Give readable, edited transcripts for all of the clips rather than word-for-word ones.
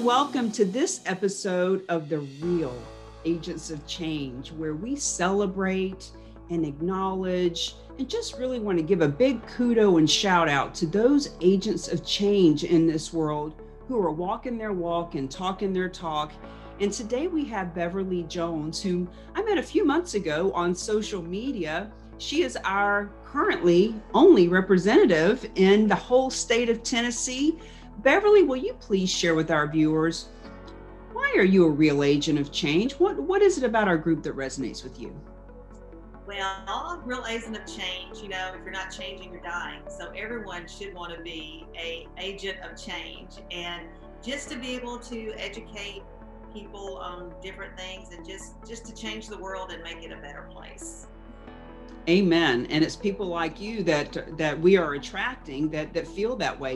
welcome to this episode of The Real Agents of Change, where we celebrate and acknowledge and just really want to give a big kudo and shout out to those agents of change in this world who are walking their walk and talking their talk. And today we have Beverly Jones, whom I met a few months ago on social media. She is our currently only representative in the whole state of Tennessee. Beverly, will you please share with our viewers, why are you a real agent of change? What is it about our group that resonates with you? Well, real agent of change, if you're not changing, you're dying. So everyone should want to be an agent of change, and just to be able to educate people on different things and just to change the world and make it a better place. Amen. And it's people like you that we are attracting that feel that way.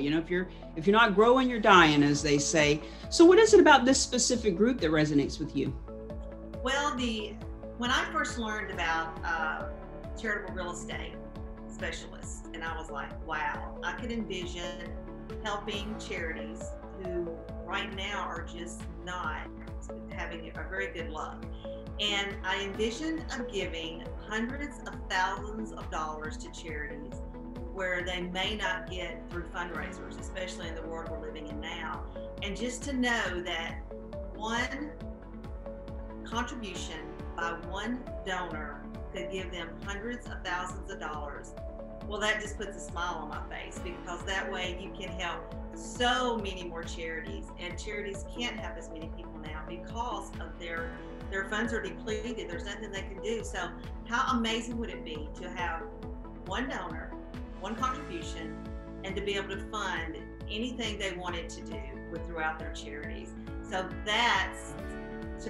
If you're not growing, you're dying, as they say. So what is it about this specific group that resonates with you? Well, when I first learned about Charitable Real Estate Specialists, and I was like, wow, I could envision helping charities who right now are just not having a very good luck. And I envisioned of giving hundreds of thousands of dollars to charities where they may not get through fundraisers, especially in the world we're living in now. And just to know that one contribution by one donor could give them hundreds of thousands of dollars. Well, that just puts a smile on my face, because that way you can help so many more charities, and charities can't have as many people now because of their funds are depleted. There's nothing they can do. So how amazing would it be to have one donor, one contribution, and to be able to fund anything they wanted to do throughout their charities. So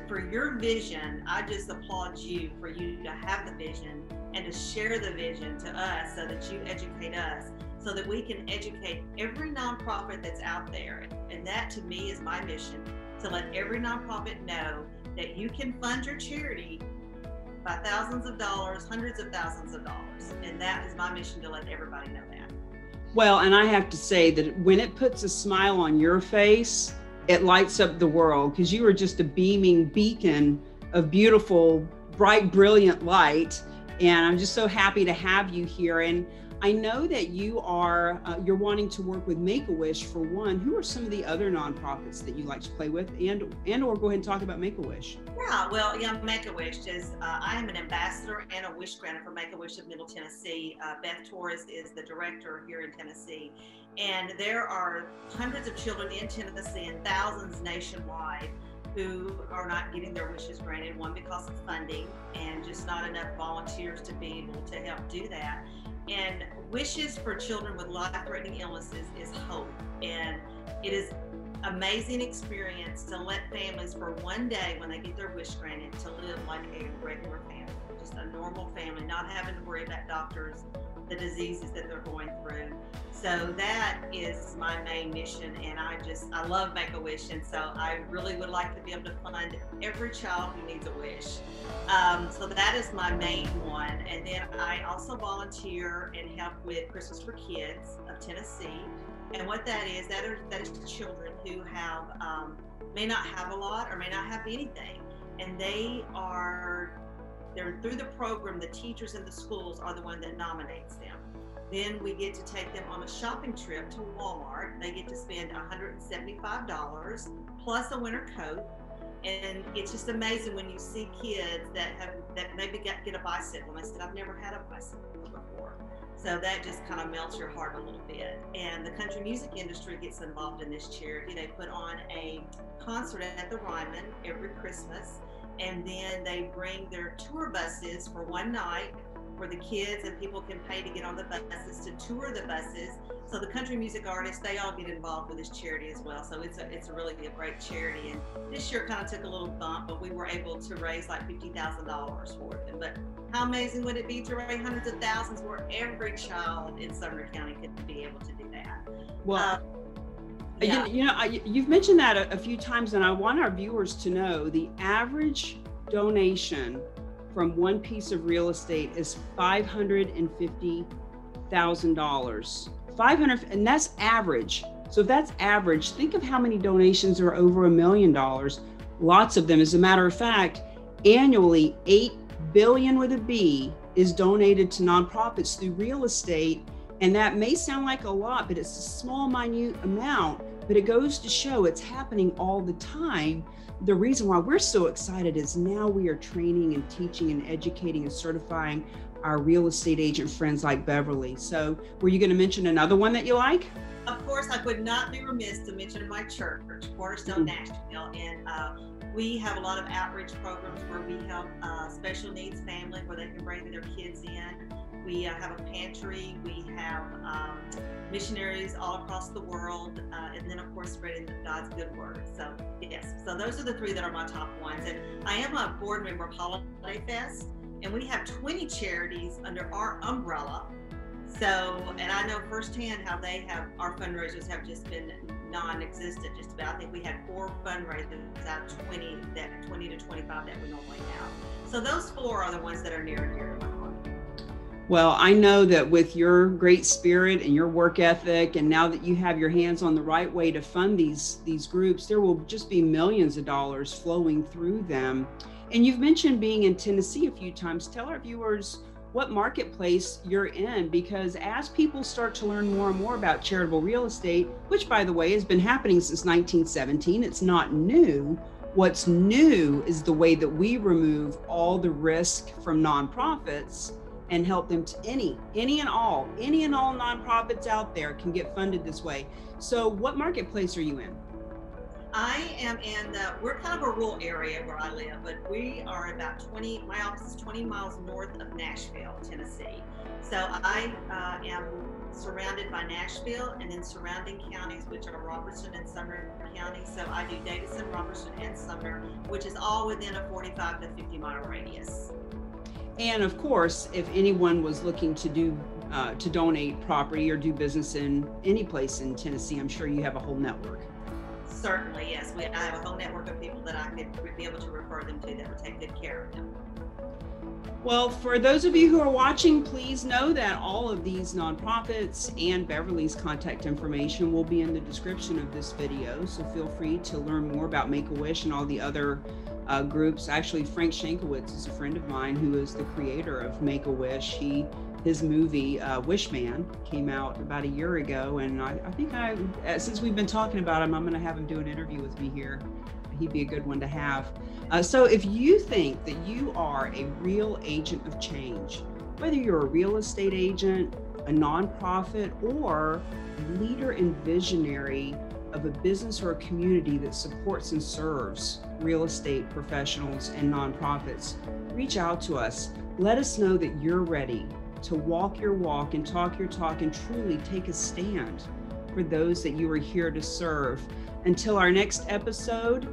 for your vision, I just applaud you for you to have the vision and to share the vision to us so that you educate us, so that we can educate every nonprofit that's out there. And that to me is my mission, to let every nonprofit know that you can fund your charity by thousands of dollars, hundreds of thousands of dollars. And that is my mission, to let everybody know that. Well, and I have to say that when it puts a smile on your face, it lights up the world, because you are just a beaming beacon of beautiful, bright, brilliant light. And I'm just so happy to have you here. And I know that you're wanting to work with MakeAWish for one. Who are some of the other nonprofits that you like to play with, and or go ahead and talk about MakeAWish? Yeah, MakeAWish is, I am an ambassador and a wish granter for MakeAWish of Middle Tennessee. Beth Torres is the director here in Tennessee. And there are hundreds of children in Tennessee and thousands nationwide who are not getting their wishes granted, one because of funding and just not enough volunteers to be able to help do that. And Wishes for Children with Life-Threatening Illnesses is hope. And it is amazing experience to let families for one day, when they get their wish granted, to live like a regular family, just a normal family, not having to worry about doctors, the diseases that they're going through. So that is my main mission, and I love MakeAWish, and so I really would like to be able to fund every child who needs a wish. So that is my main one. And then I also volunteer and help with Christmas for Kids of Tennessee. And what that is the children who have may not have a lot or may not have anything, and they're through the program. The teachers in the schools are the one that nominates them. Then we get to take them on a shopping trip to Walmart. They get to spend $175 plus a winter coat. And it's just amazing when you see kids that maybe get a bicycle, and they said, I've never had a bicycle before. So that just kind of melts your heart a little bit. And the country music industry gets involved in this charity. They put on a concert at the Ryman every Christmas, and then they bring their tour buses for one night, where the kids and people can pay to get on the buses to tour the buses. So the country music artists, they all get involved with this charity as well. So it's really a great charity. And this year kind of took a little bump, but we were able to raise like $50,000 for them. But how amazing would it be to raise hundreds of thousands where every child in Sumner County could be able to do that? Well, you've mentioned that a few times, and I want our viewers to know the average donation from one piece of real estate is $550,000. 500, and that's average. So if that's average, think of how many donations are over $1 million. Lots of them. As a matter of fact, annually, 8 billion with a B is donated to nonprofits through real estate. And that may sound like a lot, but it's a small, minute amount, but it goes to show it's happening all the time. The reason why we're so excited is now we are training and teaching and educating and certifying our real estate agent friends like Beverly. So were you going to mention another one that you like? Of course, I would not be remiss to mention my church, Cornerstone Nashville. And we have a lot of outreach programs where we help special needs families where they can bring their kids in. We have a pantry. We have missionaries all across the world. And then, of course, spreading God's good word. So, yes. So those are the 3 that are my top ones. And I am a board member of Holiday Fest. And we have 20 charities under our umbrella. So, and I know firsthand how our fundraisers have just been non-existent just about. I think we had 4 fundraisers out of 20 to 25 that we normally have. So those 4 are the ones that are near and dear to my heart. Well, I know that with your great spirit and your work ethic, and now that you have your hands on the right way to fund these groups, there will just be millions of dollars flowing through them. And you've mentioned being in Tennessee a few times. Tell our viewers what marketplace you're in, because as people start to learn more and more about charitable real estate, which by the way has been happening since 1917, it's not new. What's new is the way that we remove all the risk from nonprofits and help them to any and all nonprofits out there can get funded this way. So what marketplace are you in? I am we're kind of a rural area where I live, but we are about my office is 20 miles north of Nashville, Tennessee. So I am surrounded by Nashville and then surrounding counties, which are Robertson and Sumner counties. So I do Davidson, Robertson, and Sumner, which is all within a 45 to 50 mile radius. And of course, if anyone was looking to donate property or do business in any place in Tennessee, I'm sure you have a whole network. Certainly, yes. I have a whole network of people that I could be able to refer them to that would take good care of them. Well, for those of you who are watching, please know that all of these nonprofits and Beverly's contact information will be in the description of this video. So feel free to learn more about MakeAWish and all the other groups. Actually, Frank Shankowitz is a friend of mine who is the creator of MakeAWish. His movie, Wish Man, came out about a year ago, and I think since we've been talking about him, I'm going to have him do an interview with me here. He'd be a good one to have. So if you think that you are a real agent of change, whether you're a real estate agent, a nonprofit, or a leader and visionary of a business or a community that supports and serves real estate professionals and nonprofits, reach out to us. Let us know that you're ready to walk your walk and talk your talk and truly take a stand for those that you are here to serve. Until our next episode,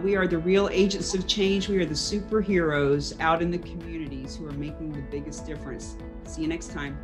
we are the real agents of change. We are the superheroes out in the communities who are making the biggest difference. See you next time.